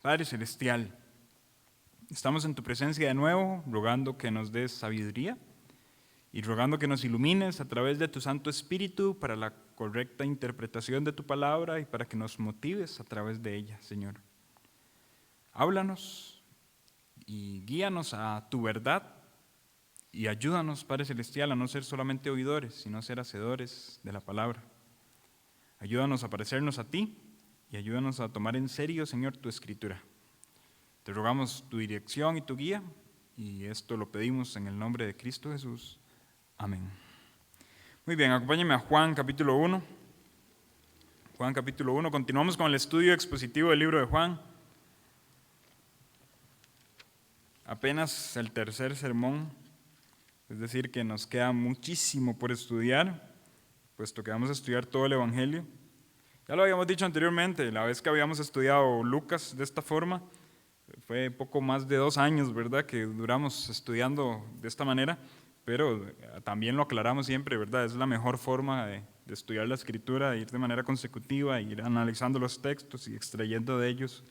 Padre Celestial, estamos en tu presencia de nuevo, rogando que nos des sabiduría y rogando que nos ilumines a través de tu Santo Espíritu para la correcta interpretación de tu palabra y para que nos motives a través de ella, Señor. Háblanos y guíanos a tu verdad y ayúdanos, Padre Celestial, a no ser solamente oidores, sino ser hacedores de la palabra. Ayúdanos a parecernos a ti y ayúdanos a tomar en serio, Señor, tu Escritura. Te rogamos tu dirección y tu guía, y esto lo pedimos en el nombre de Cristo Jesús. Amén. Muy bien, acompáñenme a Juan capítulo 1. Juan capítulo 1, continuamos con el estudio expositivo del libro de Juan. Apenas el tercer sermón, es decir, que nos queda muchísimo por estudiar, puesto que vamos a estudiar todo el Evangelio. Ya lo habíamos dicho anteriormente, la vez que habíamos estudiado Lucas de esta forma, fue poco más de 2 años, ¿verdad?, que duramos estudiando de esta manera, pero también lo aclaramos siempre, ¿verdad?, es la mejor forma de estudiar la Escritura, ir de manera consecutiva, ir analizando los textos y extrayendo de ellos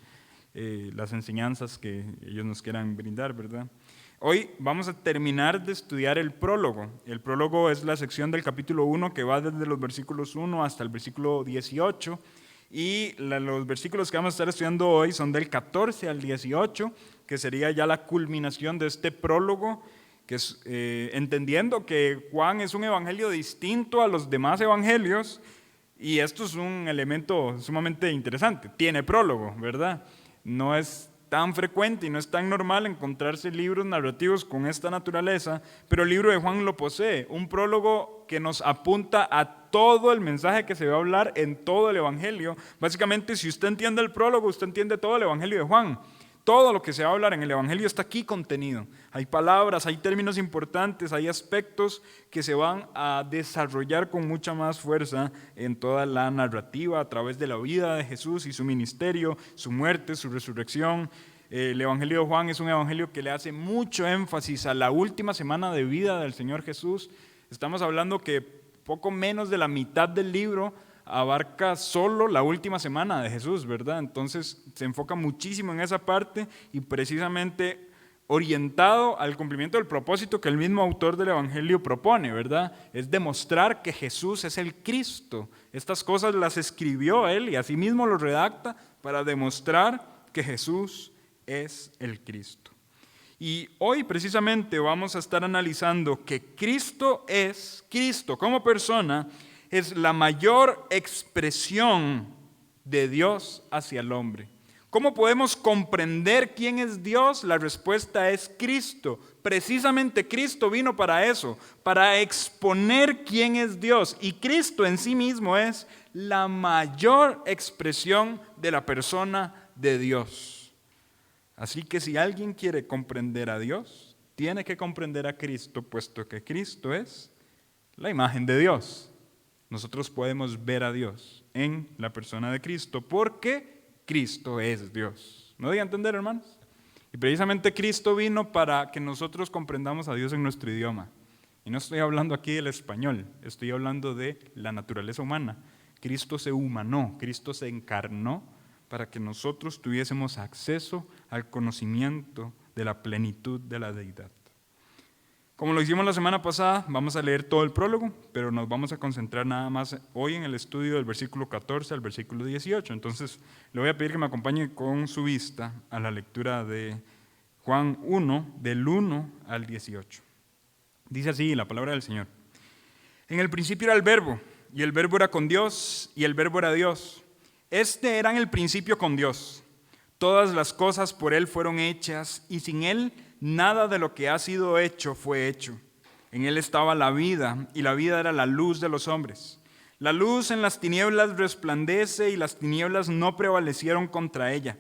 las enseñanzas que ellos nos quieran brindar, ¿verdad? Hoy vamos a terminar de estudiar el prólogo. El prólogo es la sección del capítulo 1 que va desde los versículos 1 hasta el versículo 18, y los versículos que vamos a estar estudiando hoy son del 14 al 18, que sería ya la culminación de este prólogo, que es, entendiendo que Juan es un evangelio distinto a los demás evangelios, y esto es un elemento sumamente interesante. Tiene prólogo, ¿verdad? No es tan frecuente y no es tan normal encontrarse libros narrativos con esta naturaleza, pero el libro de Juan lo posee, un prólogo que nos apunta a todo el mensaje que se va a hablar en todo el Evangelio. Básicamente, si usted entiende el prólogo, usted entiende todo el Evangelio de Juan. Todo lo que se va a hablar en el Evangelio está aquí contenido. Hay palabras, hay términos importantes, hay aspectos que se van a desarrollar con mucha más fuerza en toda la narrativa a través de la vida de Jesús y su ministerio, su muerte, su resurrección. El Evangelio de Juan es un evangelio que le hace mucho énfasis a la última semana de vida del Señor Jesús. Estamos hablando que poco menos de la mitad del libro abarca solo la última semana de Jesús, ¿verdad? Entonces se enfoca muchísimo en esa parte y precisamente orientado al cumplimiento del propósito que el mismo autor del Evangelio propone, ¿verdad? Es demostrar que Jesús es el Cristo. Estas cosas las escribió él y asimismo lo redacta para demostrar que Jesús es el Cristo. Y hoy precisamente vamos a estar analizando que Cristo como persona, es la mayor expresión de Dios hacia el hombre. ¿Cómo podemos comprender quién es Dios? La respuesta es Cristo. Precisamente Cristo vino para eso, para exponer quién es Dios. Y Cristo en sí mismo es la mayor expresión de la persona de Dios. Así que si alguien quiere comprender a Dios, tiene que comprender a Cristo, puesto que Cristo es la imagen de Dios. Nosotros podemos ver a Dios en la persona de Cristo porque Cristo es Dios. ¿No diga entender, hermanos? Y precisamente Cristo vino para que nosotros comprendamos a Dios en nuestro idioma. Y no estoy hablando aquí del español, estoy hablando de la naturaleza humana. Cristo se humanó, Cristo se encarnó para que nosotros tuviésemos acceso al conocimiento de la plenitud de la deidad. Como lo hicimos la semana pasada, vamos a leer todo el prólogo, pero nos vamos a concentrar nada más hoy en el estudio del versículo 14 al versículo 18. Entonces, le voy a pedir que me acompañe con su vista a la lectura de Juan 1, del 1 al 18. Dice así la palabra del Señor. En el principio era el Verbo, y el Verbo era con Dios, y el Verbo era Dios. Este era en el principio con Dios. Todas las cosas por Él fueron hechas, y sin Él nada de lo que ha sido hecho fue hecho. En Él estaba la vida, y la vida era la luz de los hombres. La luz en las tinieblas resplandece, y las tinieblas no prevalecieron contra ella.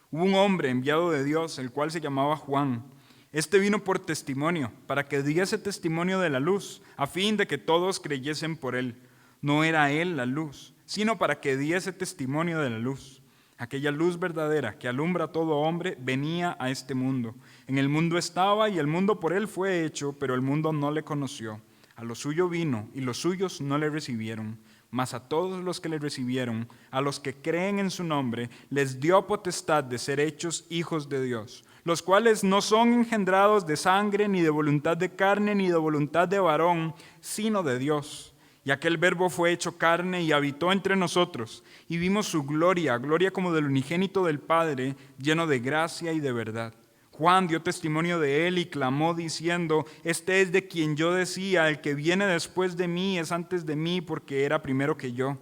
Hubo un hombre enviado de Dios, el cual se llamaba Juan. Este vino por testimonio, para que diese testimonio de la luz, a fin de que todos creyesen por Él. No era Él la luz, sino para que diese testimonio de la luz. Aquella luz verdadera que alumbra a todo hombre venía a este mundo. En el mundo estaba y el mundo por Él fue hecho, pero el mundo no le conoció. A lo suyo vino y los suyos no le recibieron. Mas a todos los que le recibieron, a los que creen en su nombre, les dio potestad de ser hechos hijos de Dios, los cuales no son engendrados de sangre, ni de voluntad de carne, ni de voluntad de varón, sino de Dios. Y aquel Verbo fue hecho carne y habitó entre nosotros, y vimos su gloria, gloria como del unigénito del Padre, lleno de gracia y de verdad. Juan dio testimonio de él y clamó diciendo: este es de quien yo decía, el que viene después de mí es antes de mí, porque era primero que yo.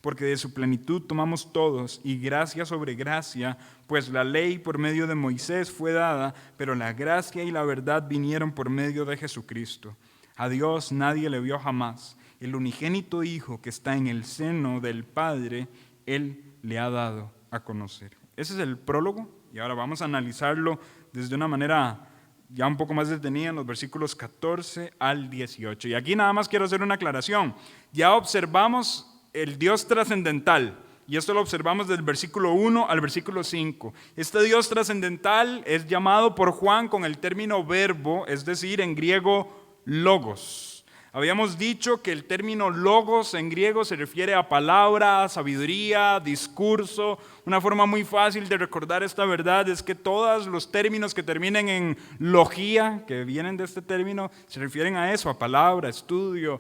Porque de su plenitud tomamos todos, y gracia sobre gracia, pues la ley por medio de Moisés fue dada, pero la gracia y la verdad vinieron por medio de Jesucristo. A Dios nadie le vio jamás. El unigénito Hijo que está en el seno del Padre, Él le ha dado a conocer. Ese es el prólogo, y ahora vamos a analizarlo desde una manera ya un poco más detenida en los versículos 14 al 18. Y aquí nada más quiero hacer una aclaración. Ya observamos el Dios trascendental, y esto lo observamos del versículo 1 al versículo 5. Este Dios trascendental es llamado por Juan con el término verbo, es decir, en griego logos. Habíamos dicho que el término logos en griego se refiere a palabra, sabiduría, discurso. Una forma muy fácil de recordar esta verdad es que todos los términos que terminen en logía, que vienen de este término, se refieren a eso, a palabra, estudio,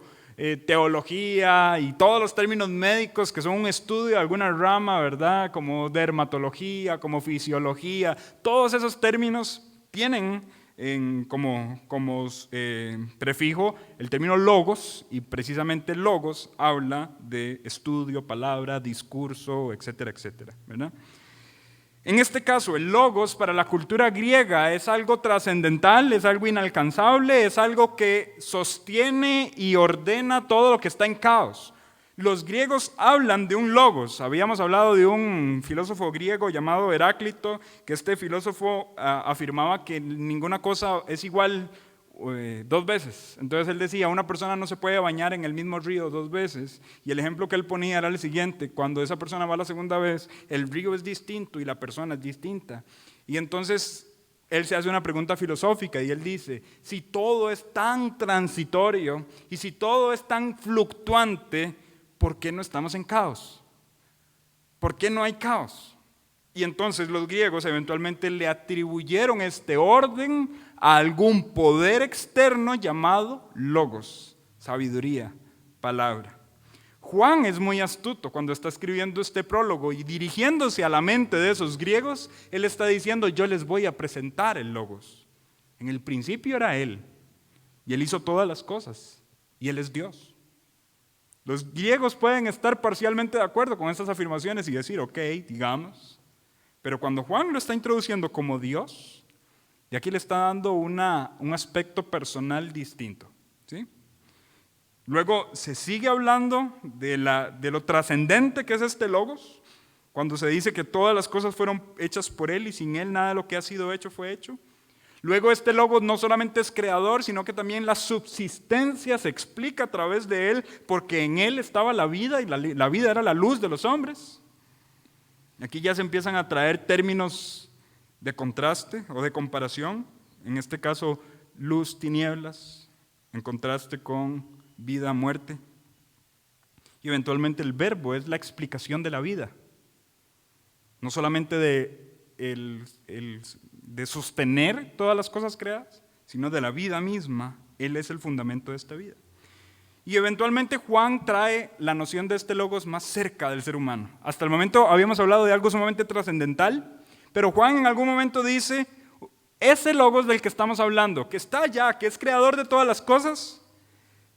teología y todos los términos médicos que son un estudio de alguna rama, ¿verdad? Como dermatología, como fisiología. Todos esos términos tienen como prefijo el término logos, y precisamente logos habla de estudio, palabra, discurso, etcétera, etcétera, ¿verdad? En este caso, el logos para la cultura griega es algo trascendental, es algo inalcanzable, es algo que sostiene y ordena todo lo que está en caos. Los griegos hablan de un logos. Habíamos hablado de un filósofo griego llamado Heráclito, que este filósofo afirmaba que ninguna cosa es igual dos veces. Entonces él decía, una persona no se puede bañar en el mismo río dos veces. Y el ejemplo que él ponía era el siguiente: cuando esa persona va la segunda vez, el río es distinto y la persona es distinta. Y entonces él se hace una pregunta filosófica y él dice, si todo es tan transitorio y si todo es tan fluctuante, ¿por qué no estamos en caos? ¿Por qué no hay caos? Y entonces los griegos eventualmente le atribuyeron este orden a algún poder externo llamado logos, sabiduría, palabra. Juan es muy astuto cuando está escribiendo este prólogo y dirigiéndose a la mente de esos griegos, él está diciendo, yo les voy a presentar el logos. En el principio era él, y él hizo todas las cosas, y él es Dios. Los griegos pueden estar parcialmente de acuerdo con estas afirmaciones y decir, ok, digamos, pero cuando Juan lo está introduciendo como Dios, y aquí le está dando un aspecto personal distinto, ¿sí? Luego se sigue hablando de lo trascendente que es este logos, cuando se dice que todas las cosas fueron hechas por él y sin él nada de lo que ha sido hecho fue hecho. Luego este logos no solamente es creador, sino que también la subsistencia se explica a través de él, porque en él estaba la vida y la vida era la luz de los hombres. Aquí ya se empiezan a traer términos de contraste o de comparación, en este caso luz, tinieblas, en contraste con vida, muerte. Y eventualmente el verbo es la explicación de la vida, no solamente de sostener todas las cosas creadas, sino de la vida misma. Él es el fundamento de esta vida. Y eventualmente Juan trae la noción de este logos más cerca del ser humano. Hasta el momento habíamos hablado de algo sumamente trascendental, pero Juan en algún momento dice, ese logos del que estamos hablando, que está allá, que es creador de todas las cosas,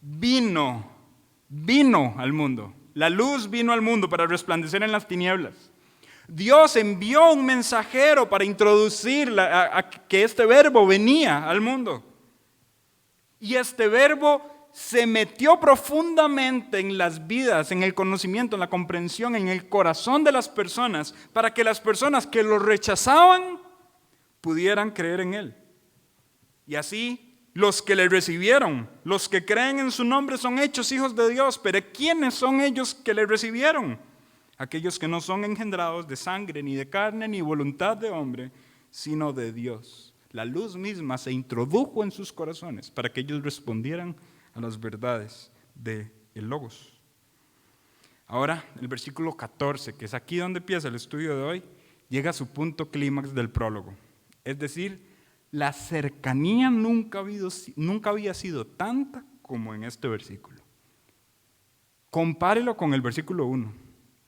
vino al mundo. La luz vino al mundo para resplandecer en las tinieblas. Dios envió un mensajero para introducir que este verbo venía al mundo. Y este verbo se metió profundamente en las vidas, en el conocimiento, en la comprensión, en el corazón de las personas, para que las personas que lo rechazaban pudieran creer en él. Y así los que le recibieron, los que creen en su nombre son hechos hijos de Dios. Pero ¿quiénes son ellos que le recibieron? Aquellos que no son engendrados de sangre, ni de carne, ni voluntad de hombre, sino de Dios. La luz misma se introdujo en sus corazones para que ellos respondieran a las verdades del Logos. Ahora, el versículo 14, que es aquí donde empieza el estudio de hoy, llega a su punto clímax del prólogo. Es decir, la cercanía nunca había sido tanta como en este versículo. Compárelo con el versículo 1,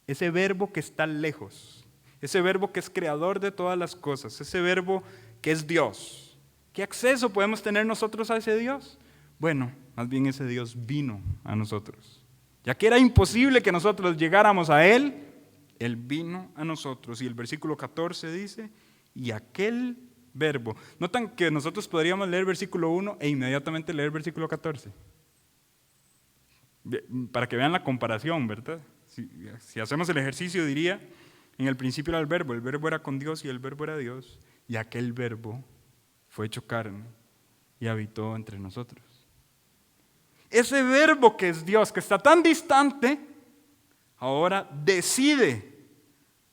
ese verbo que está lejos, ese verbo que es creador de todas las cosas, ese verbo que es Dios. ¿Qué acceso podemos tener nosotros a ese Dios? Bueno, más bien ese Dios vino a nosotros. Ya que era imposible que nosotros llegáramos a Él, Él vino a nosotros. Y el versículo 14 dice, y aquel verbo. ¿Notan que nosotros podríamos leer el versículo 1 e inmediatamente leer el versículo 14? Para que vean la comparación, ¿verdad? Si hacemos el ejercicio diría, en el principio era el verbo era con Dios y el verbo era Dios, y aquel verbo fue hecho carne y habitó entre nosotros. Ese verbo que es Dios, que está tan distante, ahora decide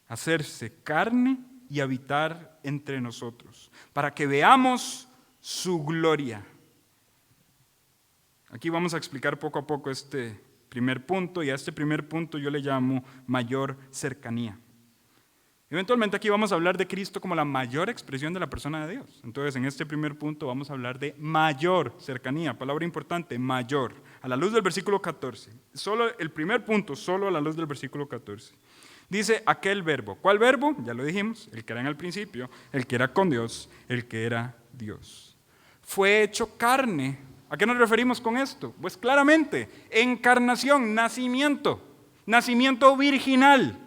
hacerse carne y habitar entre nosotros, para que veamos su gloria. Aquí vamos a explicar poco a poco este primer punto, y a este primer punto yo le llamo mayor cercanía. Eventualmente aquí vamos a hablar de Cristo como la mayor expresión de la persona de Dios. Entonces, en este primer punto vamos a hablar de mayor cercanía, palabra importante, mayor, a la luz del versículo 14. Solo el primer punto, solo a la luz del versículo 14. Dice aquel verbo. ¿Cuál verbo? Ya lo dijimos, el que era en el principio, el que era con Dios, el que era Dios. Fue hecho carne. ¿A qué nos referimos con esto? Pues claramente, encarnación, nacimiento virginal.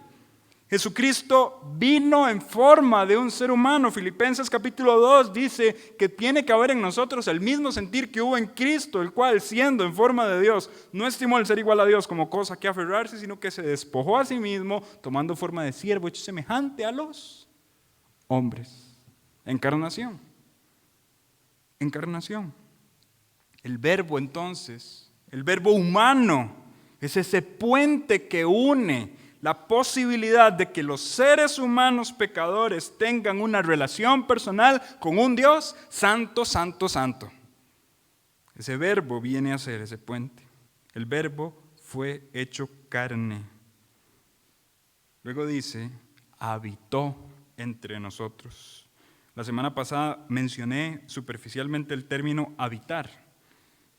Jesucristo vino en forma de un ser humano. Filipenses capítulo 2 dice que tiene que haber en nosotros el mismo sentir que hubo en Cristo, el cual, siendo en forma de Dios, no estimó el ser igual a Dios como cosa que aferrarse, sino que se despojó a sí mismo, tomando forma de siervo, hecho semejante a los hombres. Encarnación. El verbo entonces, el verbo humano, es ese puente que une la posibilidad de que los seres humanos pecadores tengan una relación personal con un Dios santo, santo, santo. Ese verbo viene a ser ese puente. El verbo fue hecho carne. Luego dice, habitó entre nosotros. La semana pasada mencioné superficialmente el término habitar.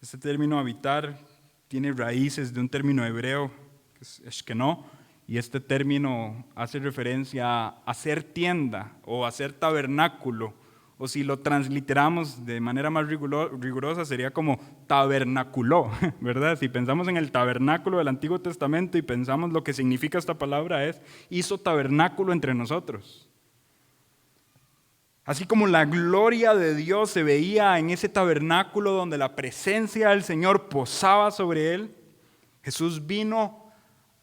Este término habitar tiene raíces de un término hebreo, que es eshkenó, y este término hace referencia a hacer tienda o hacer tabernáculo, o si lo transliteramos de manera más rigurosa sería como tabernaculó, ¿verdad? Si pensamos en el tabernáculo del Antiguo Testamento y pensamos lo que significa esta palabra es, hizo tabernáculo entre nosotros. Así como la gloria de Dios se veía en ese tabernáculo donde la presencia del Señor posaba sobre él, Jesús vino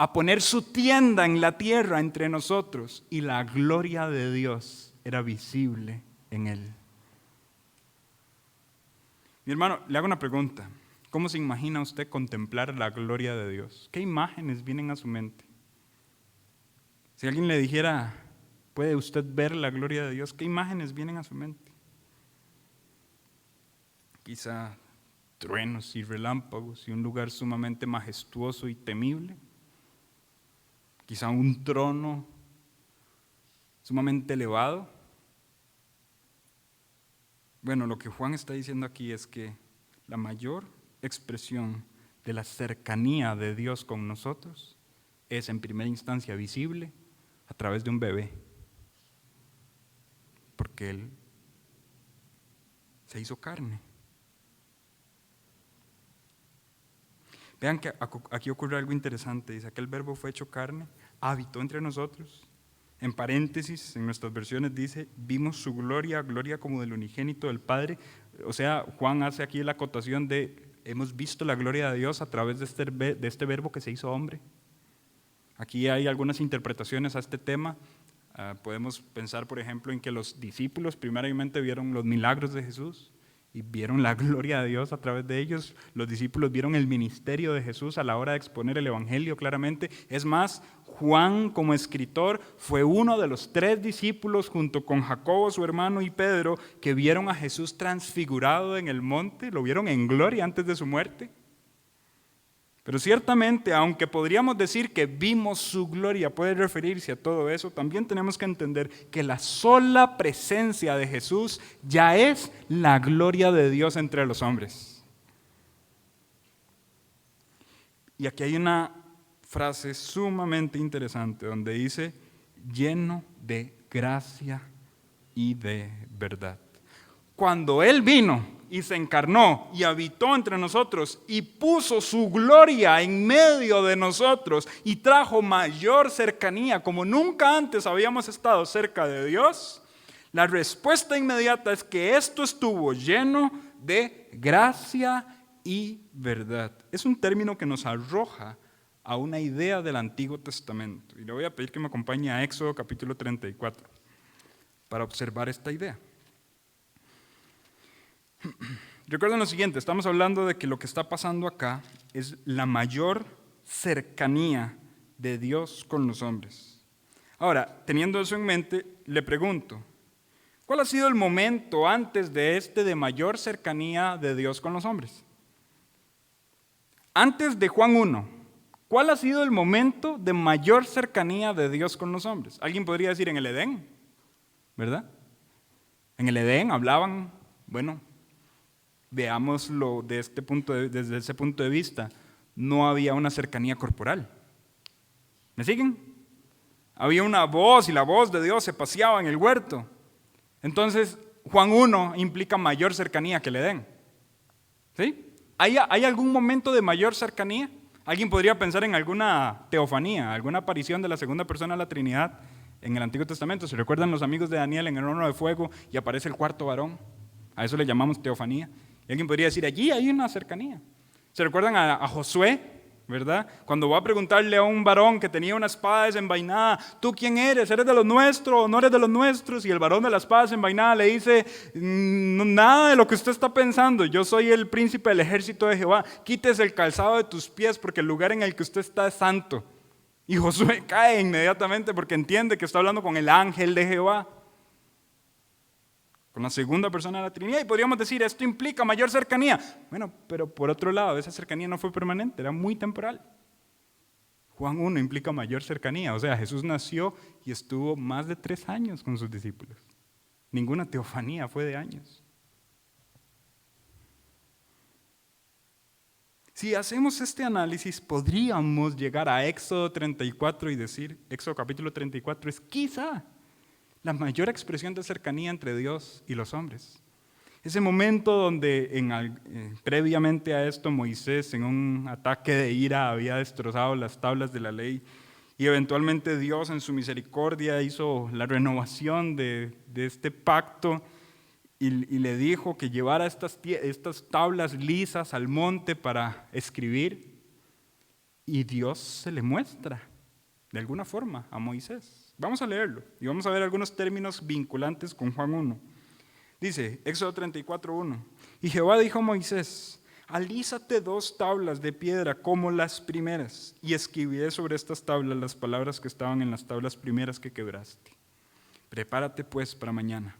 a poner su tienda en la tierra entre nosotros y la gloria de Dios era visible en él. Mi hermano, le hago una pregunta. ¿Cómo se imagina usted contemplar la gloria de Dios? ¿Qué imágenes vienen a su mente? Si alguien le dijera, ¿puede usted ver la gloria de Dios? ¿Qué imágenes vienen a su mente? Quizá truenos y relámpagos y un lugar sumamente majestuoso y temible. Quizá un trono sumamente elevado. Bueno, lo que Juan está diciendo aquí es que la mayor expresión de la cercanía de Dios con nosotros es en primera instancia visible a través de un bebé, porque Él se hizo carne. Vean que aquí ocurre algo interesante. Dice que el verbo fue hecho carne, habitó entre nosotros. En paréntesis, en nuestras versiones dice, vimos su gloria, gloria como del unigénito del Padre. O sea, Juan hace aquí la acotación de, hemos visto la gloria de Dios a través de este verbo que se hizo hombre. Aquí hay algunas interpretaciones a este tema. Podemos pensar, por ejemplo, en que los discípulos primeramente vieron los milagros de Jesús y vieron la gloria de Dios a través de ellos. Los discípulos vieron el ministerio de Jesús a la hora de exponer el evangelio claramente. Es más, Juan como escritor fue uno de los 3 discípulos junto con Jacobo, su hermano, y Pedro, que vieron a Jesús transfigurado en el monte, lo vieron en gloria antes de su muerte. Pero ciertamente, aunque podríamos decir que vimos su gloria, puede referirse a todo eso, también tenemos que entender que la sola presencia de Jesús ya es la gloria de Dios entre los hombres. Y aquí hay una frase sumamente interesante donde dice, lleno de gracia y de verdad. Cuando Él vino y se encarnó y habitó entre nosotros y puso su gloria en medio de nosotros y trajo mayor cercanía como nunca antes habíamos estado cerca de Dios, la respuesta inmediata es que esto estuvo lleno de gracia y verdad. Es un término que nos arroja a una idea del Antiguo Testamento. Y le voy a pedir que me acompañe a Éxodo capítulo 34 para observar esta idea. Recuerden lo siguiente, estamos hablando de que lo que está pasando acá es la mayor cercanía de Dios con los hombres. Ahora, teniendo eso en mente, le pregunto, ¿cuál ha sido el momento antes de de mayor cercanía de Dios con los hombres? Antes de Juan 1, ¿cuál ha sido el momento de mayor cercanía de Dios con los hombres? Alguien podría decir en el Edén, ¿verdad? En el Edén hablaban, bueno, veámoslo desde ese punto de vista, no había una cercanía corporal. ¿Me siguen? Había una voz y la voz de Dios se paseaba en el huerto. Entonces, Juan 1 implica mayor cercanía que el Edén. ¿Sí? ¿Hay algún momento de mayor cercanía? Alguien podría pensar en alguna teofanía, alguna aparición de la segunda persona de la Trinidad en el Antiguo Testamento. ¿Se recuerdan los amigos de Daniel en el horno de fuego y aparece el cuarto varón? A eso le llamamos teofanía. Y alguien podría decir, allí hay una cercanía. ¿Se recuerdan a Josué, verdad? Cuando va a preguntarle a un varón que tenía una espada desenvainada, ¿tú quién eres? ¿Eres de los nuestros o no eres de los nuestros? Y el varón de la espada desenvainada le dice, nada de lo que usted está pensando, yo soy el príncipe del ejército de Jehová, quítese el calzado de tus pies porque el lugar en el que usted está es santo. Y Josué cae inmediatamente porque entiende que está hablando con el ángel de Jehová, con la segunda persona de la Trinidad, y podríamos decir, esto implica mayor cercanía. Bueno, pero por otro lado, esa cercanía no fue permanente, era muy temporal. Juan 1 implica mayor cercanía, o sea, Jesús nació y estuvo más de 3 años con sus discípulos. Ninguna teofanía fue de años. Si hacemos este análisis, podríamos llegar a Éxodo 34 y decir, Éxodo capítulo 34 es quizá la mayor expresión de cercanía entre Dios y los hombres. Ese momento donde previamente a esto Moisés en un ataque de ira había destrozado las tablas de la ley y eventualmente Dios en su misericordia hizo la renovación de este pacto y le dijo que llevara estas tablas lisas al monte para escribir y Dios se le muestra de alguna forma a Moisés. Vamos a leerlo y vamos a ver algunos términos vinculantes con Juan 1. Dice, Éxodo 34:1, y Jehová dijo a Moisés, alízate 2 tablas de piedra como las primeras, y escribiré sobre estas tablas las palabras que estaban en las tablas primeras que quebraste. Prepárate pues para mañana,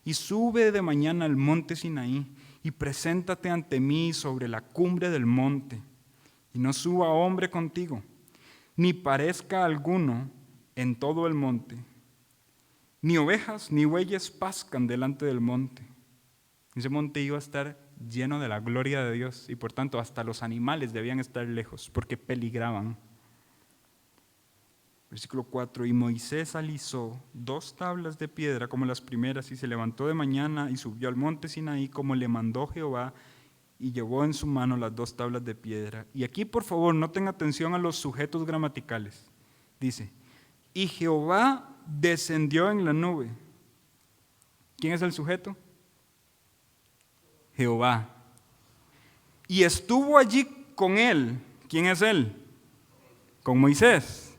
y sube de mañana al monte Sinaí, y preséntate ante mí sobre la cumbre del monte, y no suba hombre contigo, ni parezca alguno en todo el monte, ni ovejas ni bueyes pascan delante del monte. Ese monte iba a estar lleno de la gloria de Dios y por tanto hasta los animales debían estar lejos porque peligraban. Versículo 4, y Moisés alisó 2 tablas de piedra como las primeras y se levantó de mañana y subió al monte Sinaí como le mandó Jehová y llevó en su mano las 2 tablas de piedra. Y aquí por favor no tenga atención a los sujetos gramaticales. Dice, y Jehová descendió en la nube. ¿Quién es el sujeto? Jehová. Y estuvo allí con él. ¿Quién es él? Con Moisés.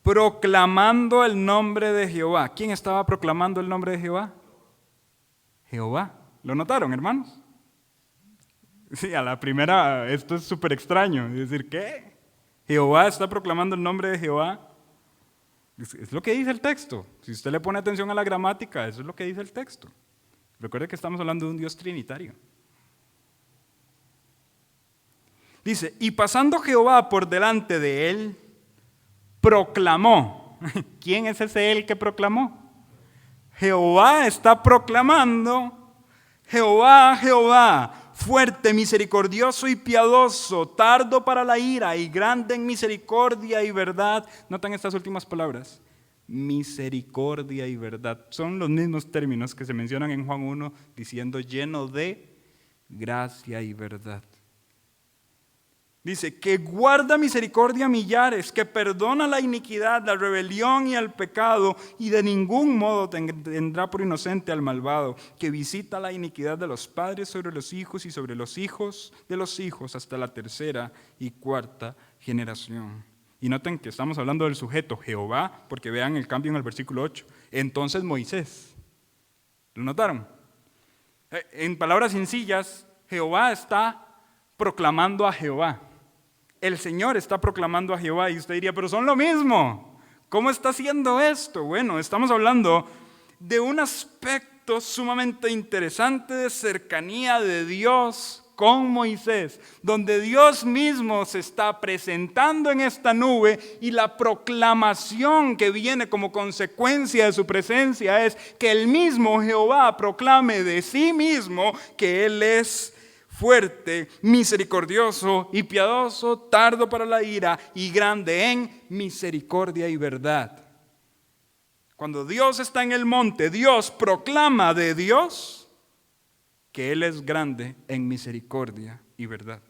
Proclamando el nombre de Jehová. ¿Quién estaba proclamando el nombre de Jehová? Jehová. ¿Lo notaron, hermanos? Sí, a la primera, esto es súper extraño. Es decir, ¿qué? Jehová está proclamando el nombre de Jehová. Es lo que dice el texto. Si usted le pone atención a la gramática, eso es lo que dice el texto. Recuerde que estamos hablando de un Dios trinitario. Dice, y pasando Jehová por delante de él, proclamó. ¿Quién es ese él que proclamó? Jehová está proclamando, Jehová, Jehová, fuerte, misericordioso y piadoso, tardo para la ira y grande en misericordia y verdad. Notan estas últimas palabras, misericordia y verdad. Son los mismos términos que se mencionan en Juan 1, diciendo lleno de gracia y verdad. Dice, que guarda misericordia a millares, que perdona la iniquidad, la rebelión y el pecado, y de ningún modo tendrá por inocente al malvado, que visita la iniquidad de los padres sobre los hijos y sobre los hijos de los hijos hasta la tercera y cuarta generación. Y noten que estamos hablando del sujeto Jehová, porque vean el cambio en el versículo 8. Entonces Moisés, ¿lo notaron? En palabras sencillas, Jehová está proclamando a Jehová. El Señor está proclamando a Jehová y usted diría, pero son lo mismo. ¿Cómo está haciendo esto? Bueno, estamos hablando de un aspecto sumamente interesante de cercanía de Dios con Moisés, donde Dios mismo se está presentando en esta nube y la proclamación que viene como consecuencia de su presencia es que el mismo Jehová proclame de sí mismo que Él es fuerte, misericordioso y piadoso, tardo para la ira y grande en misericordia y verdad. Cuando Dios está en el monte, Dios proclama de Dios que Él es grande en misericordia y verdad.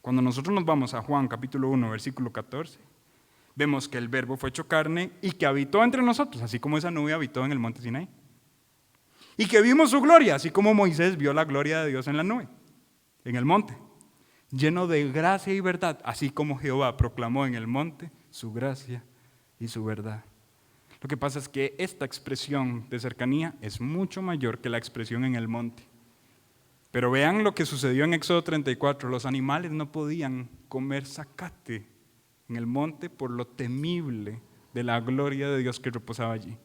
Cuando nosotros nos vamos a Juan capítulo 1, versículo 14, vemos que el Verbo fue hecho carne y que habitó entre nosotros, así como esa nube habitó en el monte Sinaí. Y que vimos su gloria, así como Moisés vio la gloria de Dios en la nube, en el monte, lleno de gracia y verdad, así como Jehová proclamó en el monte su gracia y su verdad. Lo que pasa es que esta expresión de cercanía es mucho mayor que la expresión en el monte. Pero vean lo que sucedió en Éxodo 34. Los animales no podían comer zacate en el monte por lo temible de la gloria de Dios que reposaba allí.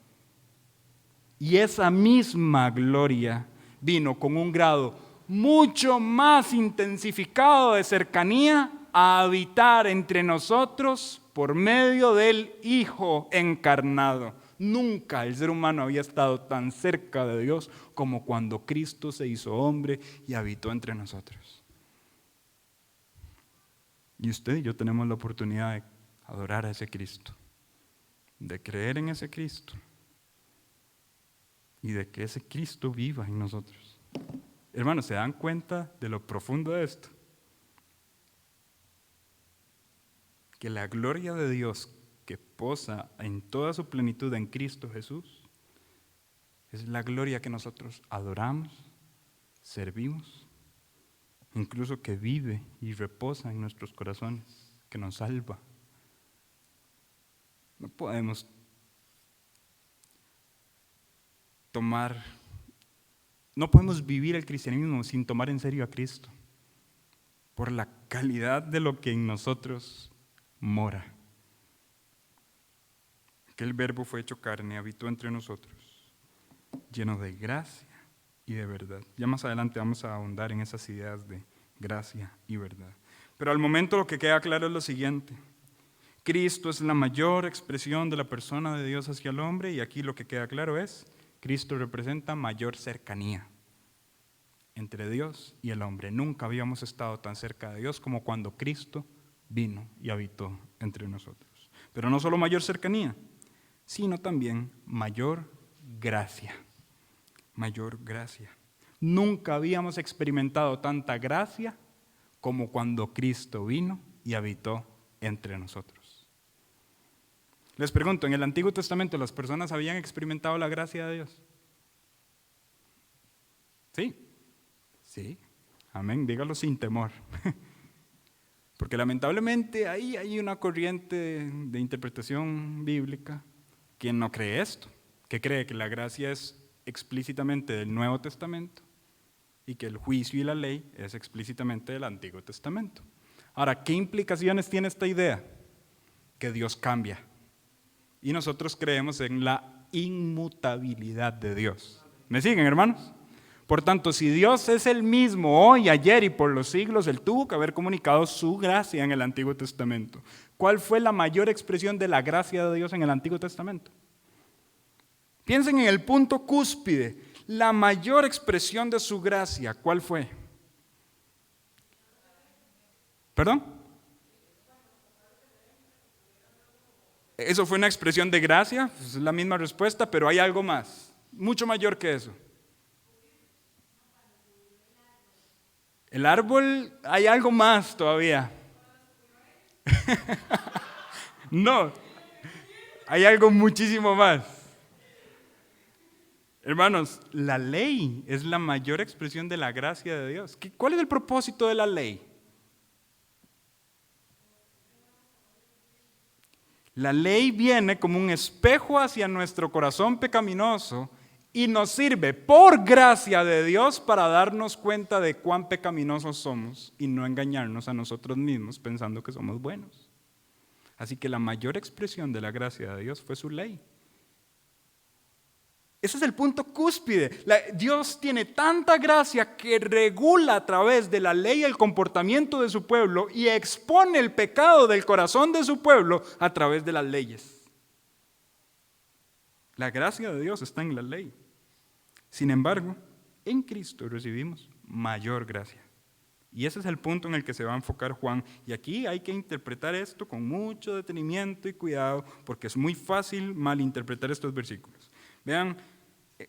Y esa misma gloria vino con un grado mucho más intensificado de cercanía a habitar entre nosotros por medio del Hijo encarnado. Nunca el ser humano había estado tan cerca de Dios como cuando Cristo se hizo hombre y habitó entre nosotros. Y usted y yo tenemos la oportunidad de adorar a ese Cristo, de creer en ese Cristo y de que ese Cristo viva en nosotros. Hermanos, ¿se dan cuenta de lo profundo de esto? Que la gloria de Dios que posa en toda su plenitud en Cristo Jesús es la gloria que nosotros adoramos, servimos, incluso que vive y reposa en nuestros corazones, que nos salva. No podemos vivir el cristianismo sin tomar en serio a Cristo, por la calidad de lo que en nosotros mora. Que el Verbo fue hecho carne, habitó entre nosotros, lleno de gracia y de verdad. Ya más adelante vamos a ahondar en esas ideas de gracia y verdad. Pero al momento lo que queda claro es lo siguiente. Cristo es la mayor expresión de la persona de Dios hacia el hombre, y aquí lo que queda claro es, Cristo representa mayor cercanía entre Dios y el hombre. Nunca habíamos estado tan cerca de Dios como cuando Cristo vino y habitó entre nosotros. Pero no solo mayor cercanía, sino también mayor gracia. Mayor gracia. Nunca habíamos experimentado tanta gracia como cuando Cristo vino y habitó entre nosotros. Les pregunto, ¿en el Antiguo Testamento las personas habían experimentado la gracia de Dios? Sí. Sí. Amén. Dígalo sin temor. Porque lamentablemente ahí hay una corriente de interpretación bíblica que no cree esto, que cree que la gracia es explícitamente del Nuevo Testamento y que el juicio y la ley es explícitamente del Antiguo Testamento. Ahora, ¿qué implicaciones tiene esta idea? Que Dios cambia. Y nosotros creemos en la inmutabilidad de Dios. ¿Me siguen, hermanos? Por tanto, si Dios es el mismo hoy, ayer y por los siglos, Él tuvo que haber comunicado su gracia en el Antiguo Testamento. ¿Cuál fue la mayor expresión de la gracia de Dios en el Antiguo Testamento? Piensen en el punto cúspide. La mayor expresión de su gracia, ¿cuál fue? ¿Perdón? ¿Eso fue una expresión de gracia? Es la misma respuesta, pero hay algo más, mucho mayor que eso. El árbol, hay algo más todavía. No, hay algo muchísimo más. Hermanos, la ley es la mayor expresión de la gracia de Dios. ¿Cuál es el propósito de la ley? La ley viene como un espejo hacia nuestro corazón pecaminoso y nos sirve por gracia de Dios para darnos cuenta de cuán pecaminosos somos y no engañarnos a nosotros mismos pensando que somos buenos. Así que la mayor expresión de la gracia de Dios fue su ley. Ese es el punto cúspide. Dios tiene tanta gracia que regula a través de la ley el comportamiento de su pueblo y expone el pecado del corazón de su pueblo a través de las leyes. La gracia de Dios está en la ley. Sin embargo, en Cristo recibimos mayor gracia. Y ese es el punto en el que se va a enfocar Juan. Y aquí hay que interpretar esto con mucho detenimiento y cuidado, porque es muy fácil malinterpretar estos versículos. Vean,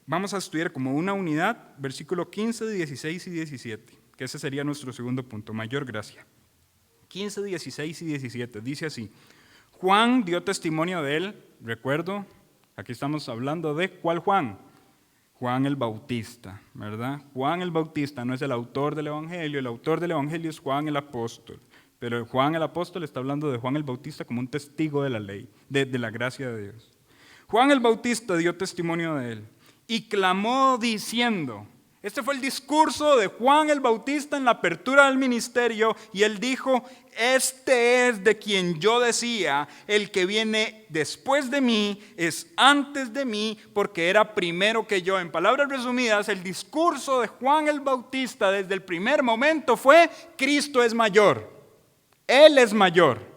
vamos a estudiar como una unidad, versículo 15, 16 y 17, que ese sería nuestro segundo punto, mayor gracia. 15, 16 y 17, dice así: Juan dio testimonio de él, recuerdo, aquí estamos hablando de ¿cuál Juan? Juan el Bautista, ¿verdad? Juan el Bautista no es el autor del Evangelio, el autor del Evangelio es Juan el Apóstol, pero Juan el Apóstol está hablando de Juan el Bautista como un testigo de la ley, de la gracia de Dios. Juan el Bautista dio testimonio de él y clamó diciendo, este fue el discurso de Juan el Bautista en la apertura del ministerio, y él dijo, este es de quien yo decía, el que viene después de mí es antes de mí, porque era primero que yo. En palabras resumidas, el discurso de Juan el Bautista desde el primer momento fue, Cristo es mayor, Él es mayor.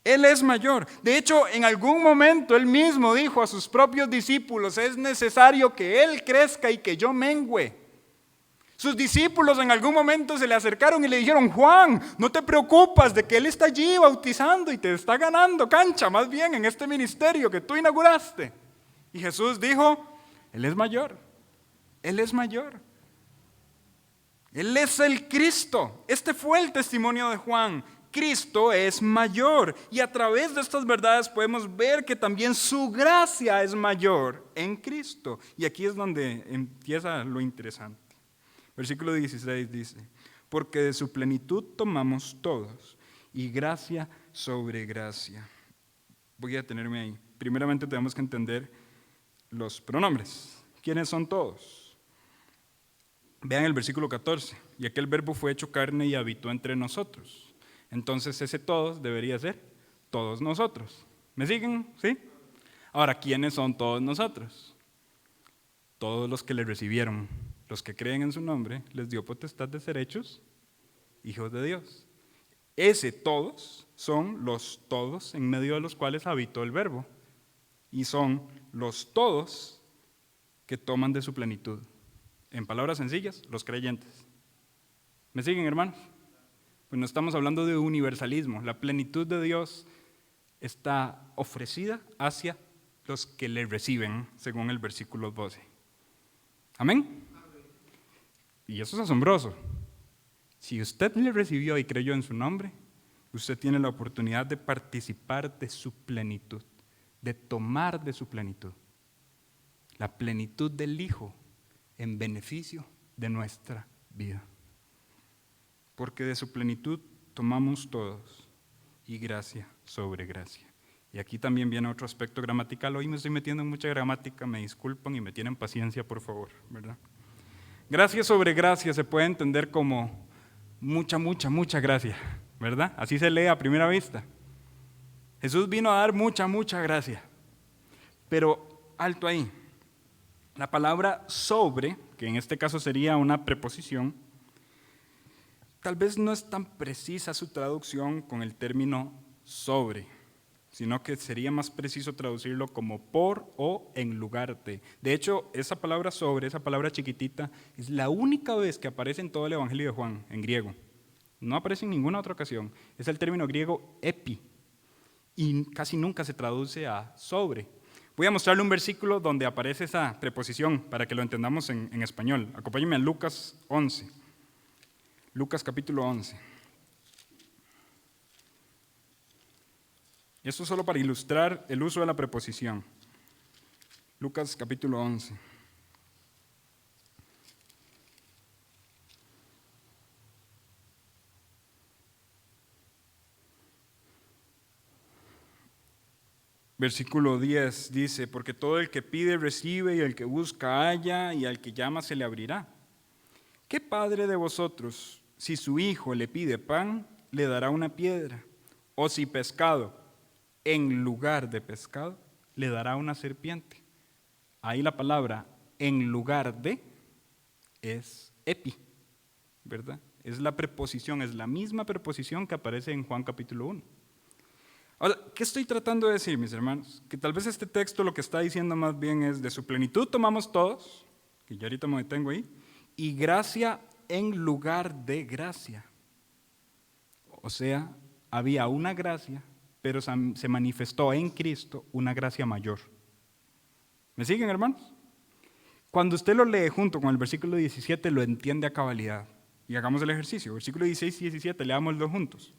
Él es mayor. De hecho, en algún momento Él mismo dijo a sus propios discípulos, es necesario que Él crezca y que yo mengüe. Sus discípulos en algún momento se le acercaron y le dijeron, Juan, no te preocupas de que Él está allí bautizando y te está ganando cancha, más bien en este ministerio que tú inauguraste. Y Jesús dijo, Él es mayor, Él es mayor. Él es el Cristo. Este fue el testimonio de Juan. Cristo es mayor, y a través de estas verdades podemos ver que también su gracia es mayor en Cristo. Y aquí es donde empieza lo interesante. Versículo 16 dice, porque de su plenitud tomamos todos, y gracia sobre gracia. Voy a detenerme ahí. Primeramente tenemos que entender los pronombres. ¿Quiénes son todos? Vean el versículo 14, y aquel verbo fue hecho carne y habitó entre nosotros. Entonces ese todos debería ser todos nosotros. ¿Me siguen? ¿Sí? Ahora, ¿quiénes son todos nosotros? Todos los que le recibieron, los que creen en su nombre, les dio potestad de ser hechos hijos de Dios. Ese todos son los todos en medio de los cuales habitó el verbo. Y son los todos que toman de su plenitud. En palabras sencillas, los creyentes. ¿Me siguen, hermanos? Pues no estamos hablando de universalismo. La plenitud de Dios está ofrecida hacia los que le reciben, según el versículo 12. ¿Amén? Y eso es asombroso. Si usted le recibió y creyó en su nombre, usted tiene la oportunidad de participar de su plenitud, de tomar de su plenitud. La plenitud del Hijo en beneficio de nuestra vida. Porque de su plenitud tomamos todos, y gracia sobre gracia. Y aquí también viene otro aspecto gramatical. Hoy me estoy metiendo en mucha gramática, me disculpan y me tienen paciencia, por favor, ¿verdad? Gracia sobre gracia se puede entender como mucha, mucha, mucha gracia, ¿verdad? Así se lee a primera vista. Jesús vino a dar mucha, mucha gracia. Pero alto ahí. La palabra sobre, que en este caso sería una preposición, tal vez no es tan precisa su traducción con el término sobre, sino que sería más preciso traducirlo como por o en lugar de. De hecho, esa palabra sobre, esa palabra chiquitita, es la única vez que aparece en todo el Evangelio de Juan, en griego. No aparece en ninguna otra ocasión. Es el término griego epi, y casi nunca se traduce a sobre. Voy a mostrarle un versículo donde aparece esa preposición para que lo entendamos en español. Acompáñenme a Lucas 11. Lucas capítulo 11. Esto solo para ilustrar el uso de la preposición. Lucas capítulo 11. Versículo 10 dice, porque todo el que pide recibe, y el que busca halla, y al que llama se le abrirá. ¿Qué padre de vosotros, si su hijo le pide pan, le dará una piedra? O si pescado, en lugar de pescado, le dará una serpiente. Ahí la palabra en lugar de es epi, ¿verdad? Es la preposición, es la misma preposición que aparece en Juan capítulo 1. Ahora, ¿qué estoy tratando de decir, mis hermanos? Que tal vez este texto lo que está diciendo más bien es de su plenitud tomamos todos, que yo ahorita me detengo ahí, y gracia en lugar de gracia. O sea, había una gracia, pero se manifestó en Cristo una gracia mayor. ¿Me siguen, hermanos? Cuando usted lo lee junto con el versículo 17, lo entiende a cabalidad. Y hagamos el ejercicio. Versículo 16 y 17, leámoslo juntos.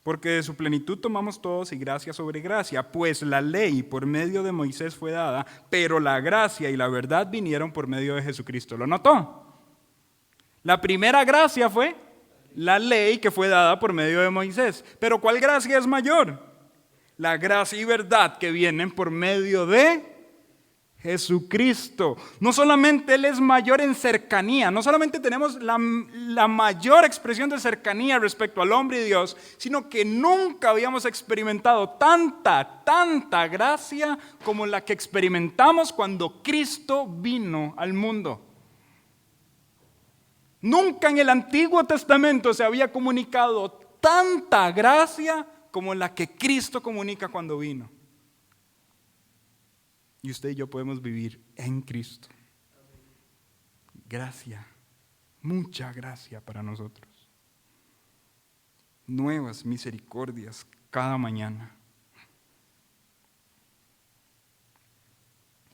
Porque de su plenitud tomamos todos y gracia sobre gracia, pues la ley por medio de Moisés fue dada, pero la gracia y la verdad vinieron por medio de Jesucristo. ¿Lo notó? La primera gracia fue la ley que fue dada por medio de Moisés. Pero ¿cuál gracia es mayor? La gracia y verdad que vienen por medio de Jesucristo. No solamente Él es mayor en cercanía, no solamente tenemos la mayor expresión de cercanía respecto al hombre y Dios, sino que nunca habíamos experimentado tanta gracia como la que experimentamos cuando Cristo vino al mundo. Nunca en el Antiguo Testamento se había comunicado tanta gracia como la que Cristo comunica cuando vino. Y usted y yo podemos vivir en Cristo. Gracia, mucha gracia para nosotros. Nuevas misericordias cada mañana.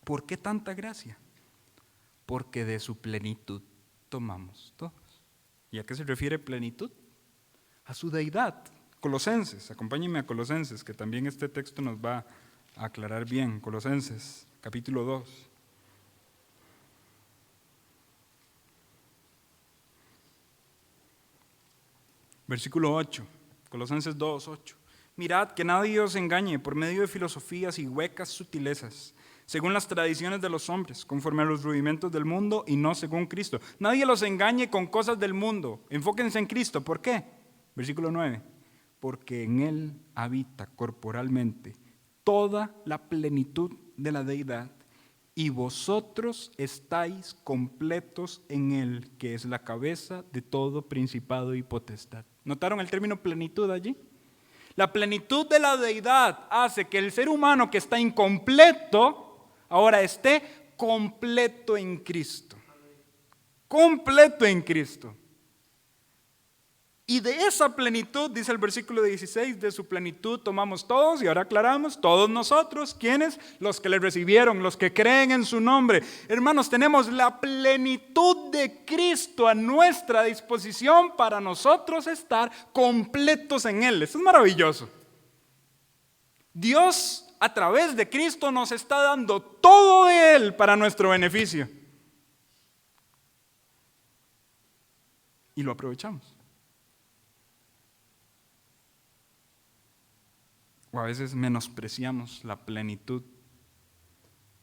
¿Por qué tanta gracia? Porque de su plenitud tomamos todos. ¿Y a qué se refiere plenitud? A su deidad. Colosenses, acompáñenme a Colosenses, que también este texto nos va a aclarar bien. Colosenses, capítulo 2. Versículo 8, Colosenses 2, 8. Mirad que nadie os engañe por medio de filosofías y huecas sutilezas, según las tradiciones de los hombres, conforme a los rudimentos del mundo y no según Cristo. Nadie los engañe con cosas del mundo. Enfóquense en Cristo. ¿Por qué? Versículo 9. Porque en Él habita corporalmente toda la plenitud de la deidad, y vosotros estáis completos en Él, que es la cabeza de todo principado y potestad. ¿Notaron el término plenitud allí? La plenitud de la deidad hace que el ser humano que está incompleto ahora esté completo en Cristo. Completo en Cristo. Y de esa plenitud, dice el versículo 16, de su plenitud tomamos todos, y ahora aclaramos, todos nosotros, ¿quiénes? Los que le recibieron, los que creen en su nombre. Hermanos, tenemos la plenitud de Cristo a nuestra disposición para nosotros estar completos en Él. Esto es maravilloso. Dios, a través de Cristo, nos está dando todo de Él para nuestro beneficio. Y lo aprovechamos. O a veces menospreciamos la plenitud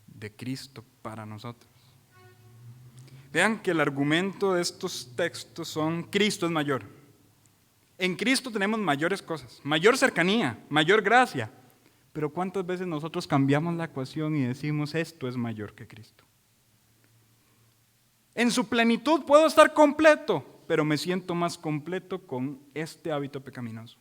de Cristo para nosotros. Vean que el argumento de estos textos son: Cristo es mayor. En Cristo tenemos mayores cosas, mayor cercanía, mayor gracia. Pero ¿cuántas veces nosotros cambiamos la ecuación y decimos esto es mayor que Cristo? En su plenitud puedo estar completo, pero me siento más completo con este hábito pecaminoso.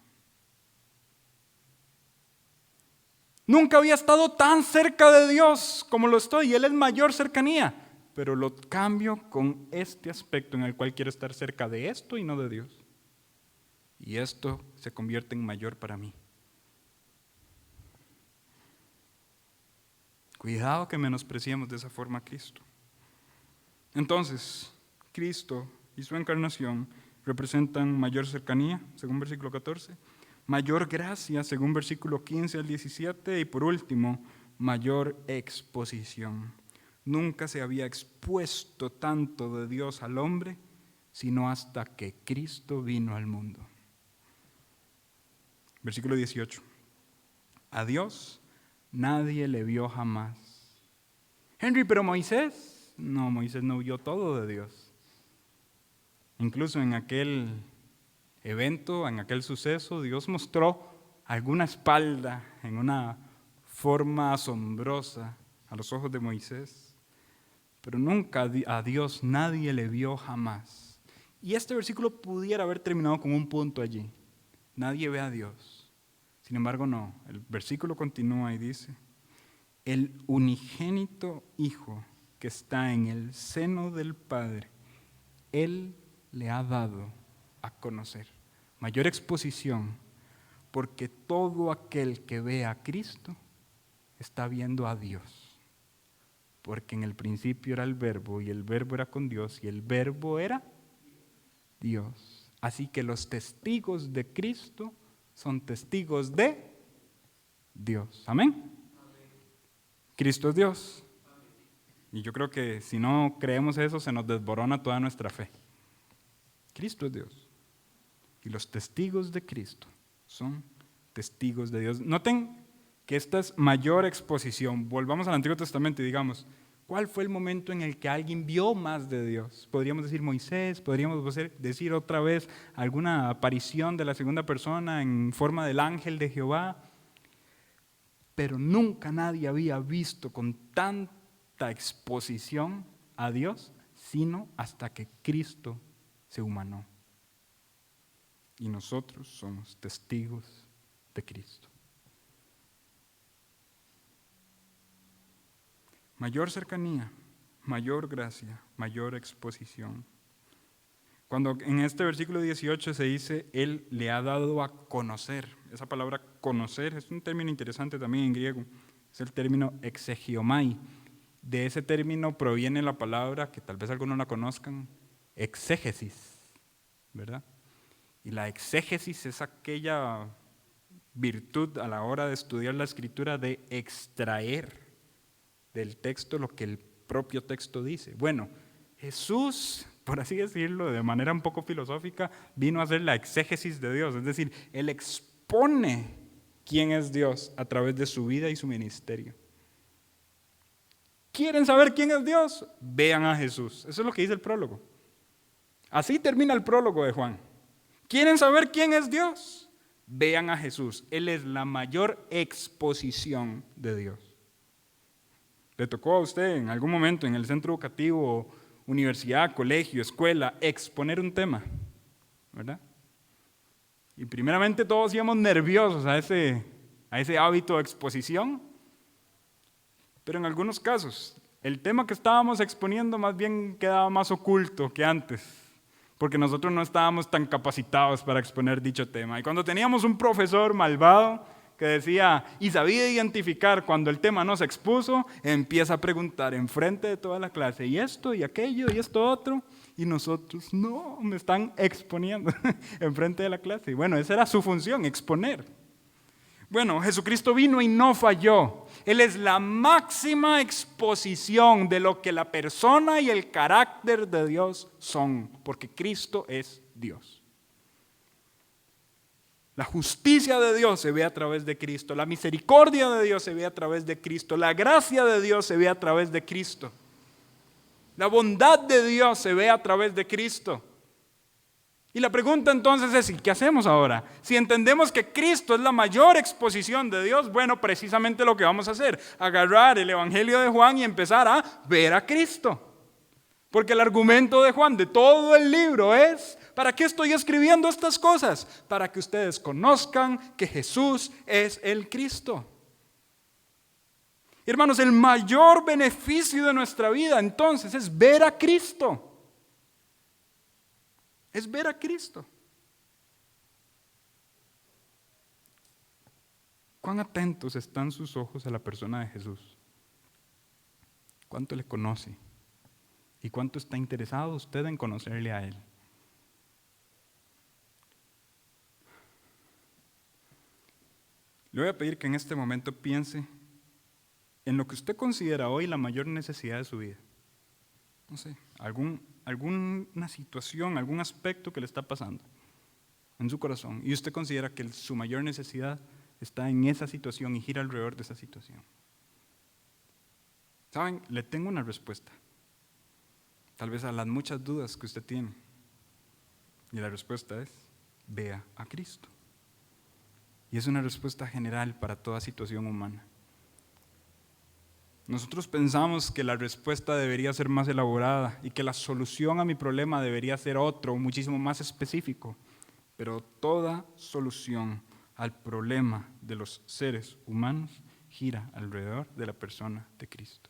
Nunca había estado tan cerca de Dios como lo estoy, y Él es mayor cercanía, pero lo cambio con este aspecto en el cual quiero estar cerca de esto y no de Dios. Y esto se convierte en mayor para mí. Cuidado que menospreciemos de esa forma a Cristo. Entonces, Cristo y su encarnación representan mayor cercanía, según versículo 14, mayor gracia, según versículo 15 al 17, y por último, mayor exposición. Nunca se había expuesto tanto de Dios al hombre, sino hasta que Cristo vino al mundo. Versículo 18. A Dios nadie le vio jamás. Henry, pero Moisés, no, Moisés no vio todo de Dios. Incluso en aquel evento, en aquel suceso, Dios mostró alguna espalda en una forma asombrosa a los ojos de Moisés, pero nunca a Dios nadie le vio jamás. Y este versículo pudiera haber terminado con un punto allí. Nadie ve a Dios. Sin embargo, no. El versículo continúa y dice: el unigénito Hijo que está en el seno del Padre, Él le ha dado a conocer. Mayor exposición, porque todo aquel que ve a Cristo está viendo a Dios. Porque en el principio era el Verbo, y el Verbo era con Dios, y el Verbo era Dios. Así que los testigos de Cristo son testigos de Dios. ¿Amén? Cristo es Dios. Y yo creo que si no creemos eso, se nos desborona toda nuestra fe. Cristo es Dios. Y los testigos de Cristo son testigos de Dios. Noten que esta es mayor exposición. Volvamos al Antiguo Testamento y digamos, ¿cuál fue el momento en el que alguien vio más de Dios? Podríamos decir Moisés, podríamos decir otra vez alguna aparición de la segunda persona en forma del ángel de Jehová. Pero nunca nadie había visto con tanta exposición a Dios, sino hasta que Cristo se humanó. Y nosotros somos testigos de Cristo. Mayor cercanía, mayor gracia, mayor exposición. Cuando en este versículo 18 se dice, Él le ha dado a conocer. Esa palabra conocer es un término interesante también en griego. Es el término exegiomai. De ese término proviene la palabra, que tal vez algunos la conozcan, exégesis, ¿verdad? Y la exégesis es aquella virtud a la hora de estudiar la Escritura de extraer del texto lo que el propio texto dice. Bueno, Jesús, por así decirlo, de manera un poco filosófica, vino a hacer la exégesis de Dios, es decir, Él expone quién es Dios a través de su vida y su ministerio. ¿Quieren saber quién es Dios? Vean a Jesús. Eso es lo que dice el prólogo. Así termina el prólogo de Juan. ¿Quieren saber quién es Dios? Vean a Jesús. Él es la mayor exposición de Dios. ¿Le tocó a usted en algún momento en el centro educativo, universidad, colegio, escuela, exponer un tema? ¿Verdad? Y primeramente todos íbamos nerviosos a ese hábito de exposición. Pero en algunos casos, el tema que estábamos exponiendo más bien quedaba más oculto que antes, porque nosotros no estábamos tan capacitados para exponer dicho tema. Y cuando teníamos un profesor malvado que decía y sabía identificar cuando el tema no se expuso, empieza a preguntar enfrente de toda la clase, y esto, y aquello, y esto otro, y nosotros, no, me están exponiendo enfrente de la clase. Y bueno, esa era su función, exponer. Bueno, Jesucristo vino y no falló. Él es la máxima exposición de lo que la persona y el carácter de Dios son, porque Cristo es Dios. La justicia de Dios se ve a través de Cristo, la misericordia de Dios se ve a través de Cristo, la gracia de Dios se ve a través de Cristo, la bondad de Dios se ve a través de Cristo. Y la pregunta entonces es, ¿y qué hacemos ahora? Si entendemos que Cristo es la mayor exposición de Dios, bueno, precisamente lo que vamos a hacer, agarrar el Evangelio de Juan y empezar a ver a Cristo. Porque el argumento de Juan, de todo el libro, es: ¿para qué estoy escribiendo estas cosas? Para que ustedes conozcan que Jesús es el Cristo. Hermanos, el mayor beneficio de nuestra vida entonces es ver a Cristo. Es ver a Cristo. ¿Cuán atentos están sus ojos a la persona de Jesús? ¿Cuánto le conoce? ¿Y cuánto está interesado usted en conocerle a Él? Le voy a pedir que en este momento piense en lo que usted considera hoy la mayor necesidad de su vida. No sé, alguna situación, algún aspecto que le está pasando en su corazón, y usted considera que su mayor necesidad está en esa situación y gira alrededor de esa situación. ¿Saben? Le tengo una respuesta. Tal vez a las muchas dudas que usted tiene. Y la respuesta es: vea a Cristo. Y es una respuesta general para toda situación humana. Nosotros pensamos que la respuesta debería ser más elaborada y que la solución a mi problema debería ser otro, muchísimo más específico. Pero toda solución al problema de los seres humanos gira alrededor de la persona de Cristo.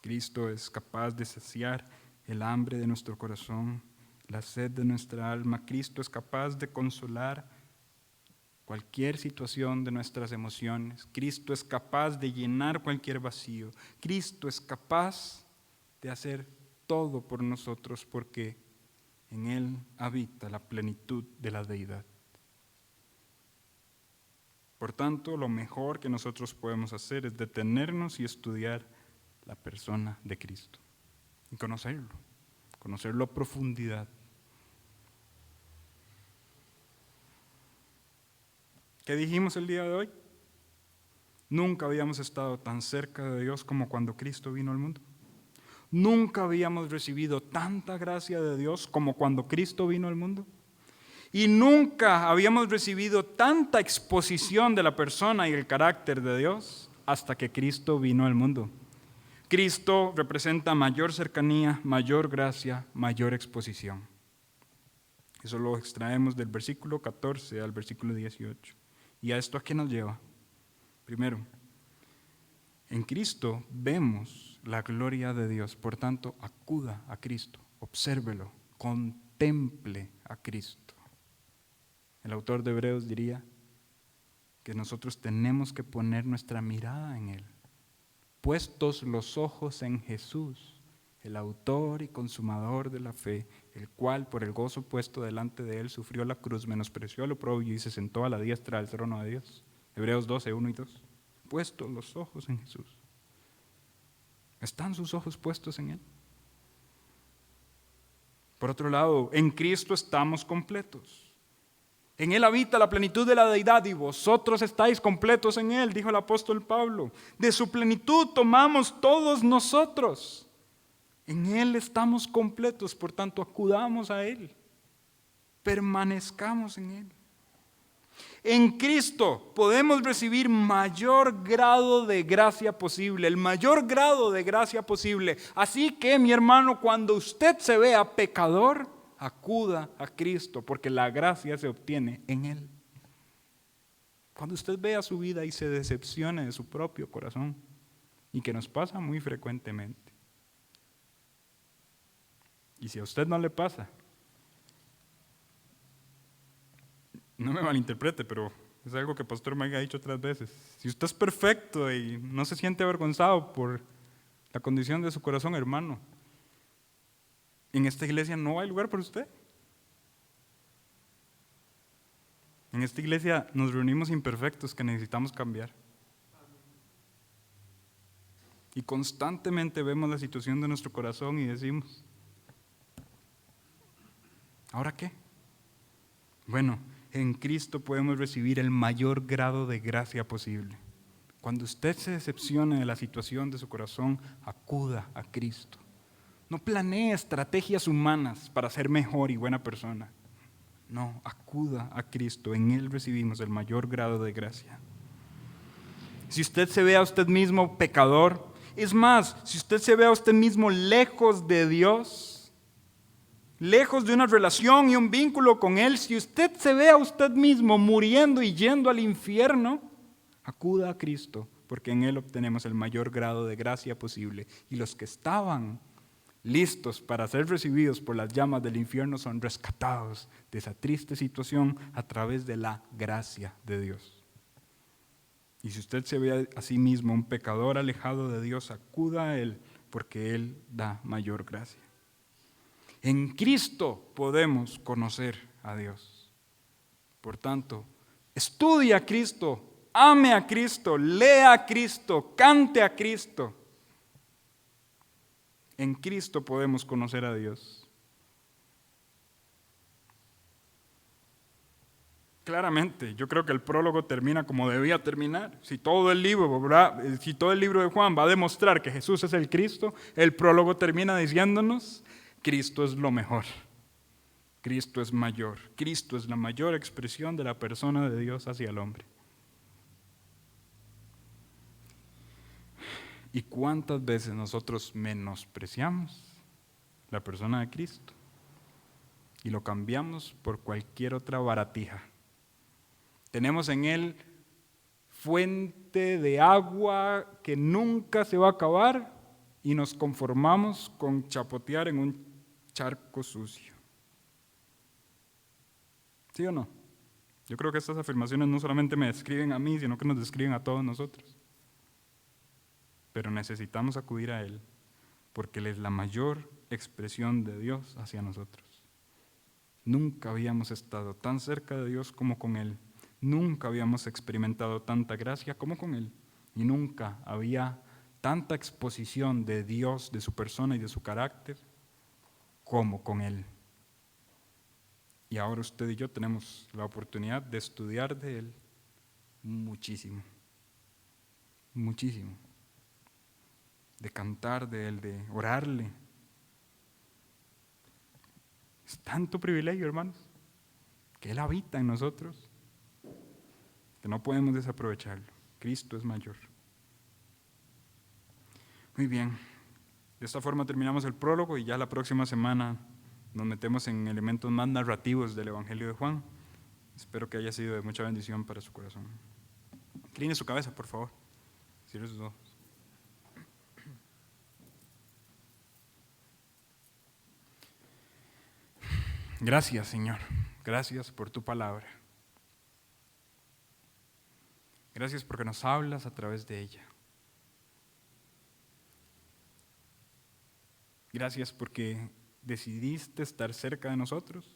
Cristo es capaz de saciar el hambre de nuestro corazón, la sed de nuestra alma. Cristo es capaz de consolar cualquier situación de nuestras emociones. Cristo es capaz de llenar cualquier vacío. Cristo es capaz de hacer todo por nosotros porque en Él habita la plenitud de la deidad. Por tanto, lo mejor que nosotros podemos hacer es detenernos y estudiar la persona de Cristo y conocerlo a profundidad. ¿Qué dijimos el día de hoy? Nunca habíamos estado tan cerca de Dios como cuando Cristo vino al mundo. Nunca habíamos recibido tanta gracia de Dios como cuando Cristo vino al mundo. Y nunca habíamos recibido tanta exposición de la persona y el carácter de Dios hasta que Cristo vino al mundo. Cristo representa mayor cercanía, mayor gracia, mayor exposición. Eso lo extraemos del versículo 14 al versículo 18. ¿Y a esto a qué nos lleva? Primero, en Cristo vemos la gloria de Dios. Por tanto, acuda a Cristo, obsérvelo, contemple a Cristo. El autor de Hebreos diría que nosotros tenemos que poner nuestra mirada en Él. Puestos los ojos en Jesús, el autor y consumador de la fe, el cual por el gozo puesto delante de Él sufrió la cruz, menospreció el oprobio y se sentó a la diestra del trono de Dios. Hebreos 12, 1 y 2. Puestos los ojos en Jesús. ¿Están sus ojos puestos en Él? Por otro lado, en Cristo estamos completos. En Él habita la plenitud de la deidad y vosotros estáis completos en Él, dijo el apóstol Pablo. De su plenitud tomamos todos nosotros. En Él estamos completos, por tanto acudamos a Él. Permanezcamos en Él. En Cristo podemos recibir mayor grado de gracia posible, el mayor grado de gracia posible. Así que, mi hermano, cuando usted se vea pecador, acuda a Cristo, porque la gracia se obtiene en Él. Cuando usted vea su vida y se decepcione de su propio corazón, y que nos pasa muy frecuentemente. Y si a usted no le pasa, no me malinterprete, pero es algo que Pastor Mike ha dicho otras veces. Si usted es perfecto y no se siente avergonzado por la condición de su corazón, hermano, en esta iglesia no hay lugar para usted. En esta iglesia nos reunimos imperfectos que necesitamos cambiar. Y constantemente vemos la situación de nuestro corazón y decimos, ¿ahora qué? Bueno, en Cristo podemos recibir el mayor grado de gracia posible. Cuando usted se decepcione de la situación de su corazón, acuda a Cristo. No planee estrategias humanas para ser mejor y buena persona. No, acuda a Cristo. En Él recibimos el mayor grado de gracia. Si usted se ve a usted mismo pecador Es más, si usted se ve a usted mismo lejos de Dios, lejos de una relación y un vínculo con Él, si usted se ve a usted mismo muriendo y yendo al infierno, acuda a Cristo, porque en Él obtenemos el mayor grado de gracia posible. Y los que estaban listos para ser recibidos por las llamas del infierno son rescatados de esa triste situación a través de la gracia de Dios. Y si usted se ve a sí mismo un pecador alejado de Dios, acuda a Él, porque Él da mayor gracia. En Cristo podemos conocer a Dios. Por tanto, estudie a Cristo, ame a Cristo, lea a Cristo, cante a Cristo. En Cristo podemos conocer a Dios. Claramente, yo creo que el prólogo termina como debía terminar. Si todo el libro de Juan va a demostrar que Jesús es el Cristo, el prólogo termina diciéndonos: Cristo es lo mejor. Cristo es mayor. Cristo es la mayor expresión de la persona de Dios hacia el hombre. ¿Y cuántas veces nosotros menospreciamos la persona de Cristo y lo cambiamos por cualquier otra baratija? Tenemos en Él fuente de agua que nunca se va a acabar y nos conformamos con chapotear en un charco sucio. ¿Sí o no? Yo creo que estas afirmaciones no solamente me describen a mí, sino que nos describen a todos nosotros. Pero necesitamos acudir a Él, porque Él es la mayor expresión de Dios hacia nosotros. Nunca habíamos estado tan cerca de Dios como con Él. Nunca habíamos experimentado tanta gracia como con Él. Y nunca había tanta exposición de Dios, de su persona y de su carácter, como con Él. Y ahora usted y yo tenemos la oportunidad de estudiar de Él muchísimo. Muchísimo. De cantar de Él, de orarle. Es tanto privilegio, hermanos, que Él habita en nosotros, que no podemos desaprovecharlo. Cristo es mayor. Muy bien, de esta forma terminamos el prólogo y ya la próxima semana nos metemos en elementos más narrativos del Evangelio de Juan. Espero que haya sido de mucha bendición para su corazón. Incline su cabeza, por favor. Cierre sus ojos. Gracias, Señor. Gracias por tu palabra. Gracias porque nos hablas a través de ella. Gracias porque decidiste estar cerca de nosotros.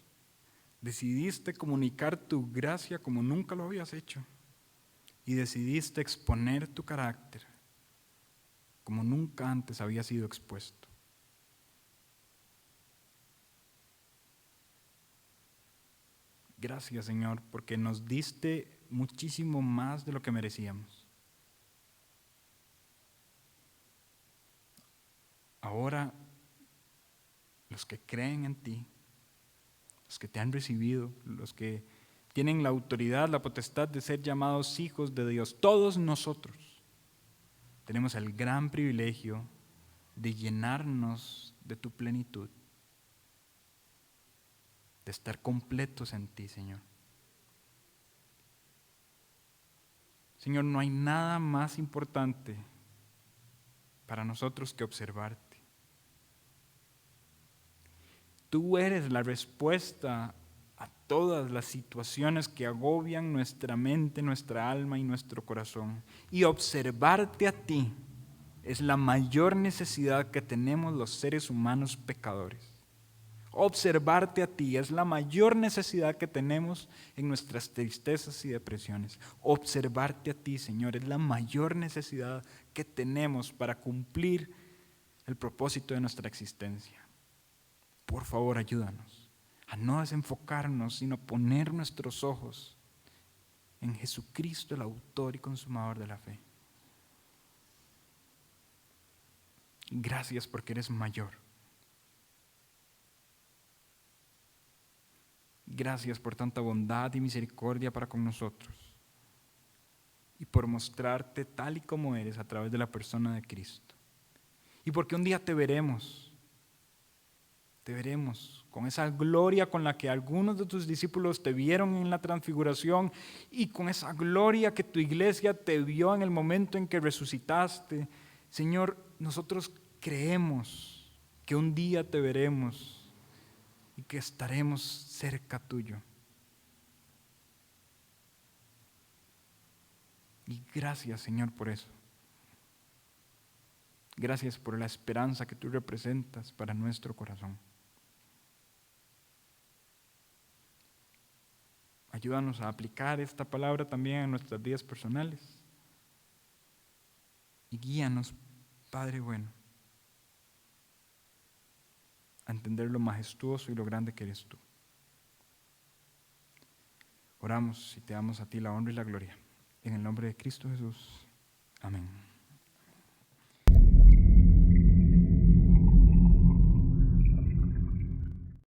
Decidiste comunicar tu gracia como nunca lo habías hecho. Y decidiste exponer tu carácter como nunca antes había sido expuesto. Gracias, Señor, porque nos diste muchísimo más de lo que merecíamos. Ahora, los que creen en ti, los que te han recibido, los que tienen la autoridad, la potestad de ser llamados hijos de Dios, todos nosotros tenemos el gran privilegio de llenarnos de tu plenitud, de estar completos en ti, Señor. Señor, no hay nada más importante para nosotros que observarte. Tú eres la respuesta a todas las situaciones que agobian nuestra mente, nuestra alma y nuestro corazón. Y observarte a ti es la mayor necesidad que tenemos los seres humanos pecadores. Observarte a ti es la mayor necesidad que tenemos en nuestras tristezas y depresiones. Observarte a ti, Señor, es la mayor necesidad que tenemos para cumplir el propósito de nuestra existencia. Por favor, ayúdanos a no desenfocarnos, sino poner nuestros ojos en Jesucristo, el autor y consumador de la fe. Gracias porque eres mayor. Gracias por tanta bondad y misericordia para con nosotros y por mostrarte tal y como eres a través de la persona de Cristo. y porque un día te veremos con esa gloria con la que algunos de tus discípulos te vieron en la transfiguración y con esa gloria que tu iglesia te vio en el momento en que resucitaste. Señor, nosotros creemos que un día te veremos y que estaremos cerca tuyo. Y gracias, Señor, por eso. Gracias por la esperanza que tú representas para nuestro corazón. Ayúdanos a aplicar esta palabra también en nuestras vidas personales. Y guíanos, Padre bueno, a entender lo majestuoso y lo grande que eres tú. Oramos y te damos a ti la honra y la gloria. En el nombre de Cristo Jesús. Amén.